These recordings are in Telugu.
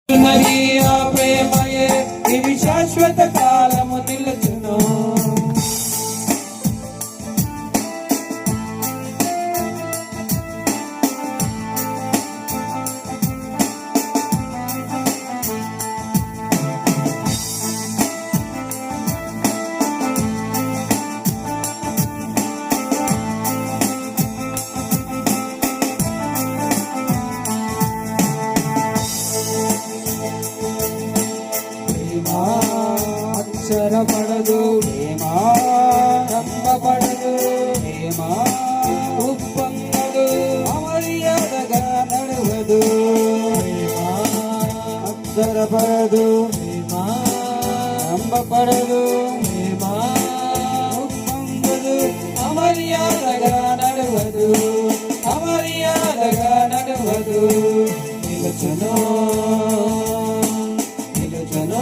ఆ ప్రేమయే ఇవి శాశ్వత కాలము నిలుచును. అక్షరపడదు ప్రేమా, నమ్మబడదు ప్రేమా, ఉప్పొంగదు అమర్యాదగా నడవదు ప్రేమా. అక్షరపడదు ప్రేమా, నమ్మబడదు ప్రేమా, ఉప్పొంగదు అమర్యాదగా నడవదు, అమర్యాదగా నడవదు. నిలుచును నిలుచును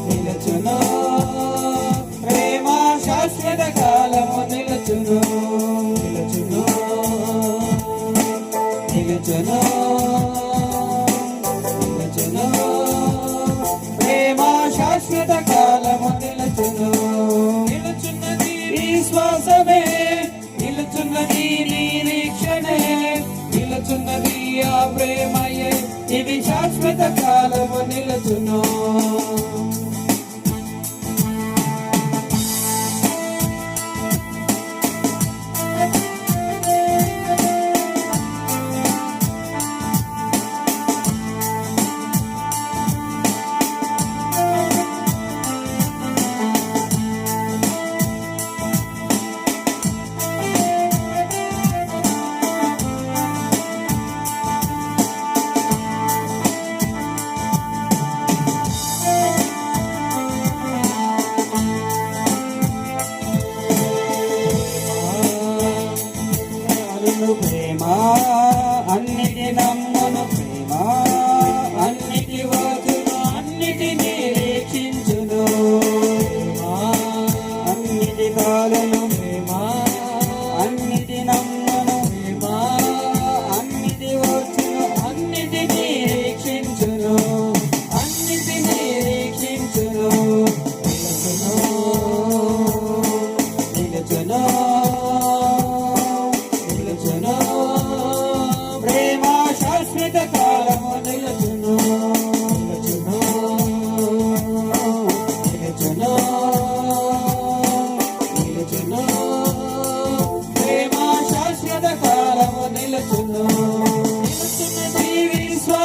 నిలుచును ప్రేమ శాశ్వత కాలము నిలుచును. నిలుచును నిలుచును నిలుచును ప్రేమ శాశ్వత కాలము నిలుచును. నిలుచున్నది విశ్వాసమే, నిలుచున్నది నిరీక్షణే, నిలుచున్నది ఆ ప్రేమయే ఇవి శాశ్వత కాలము నిలుచును.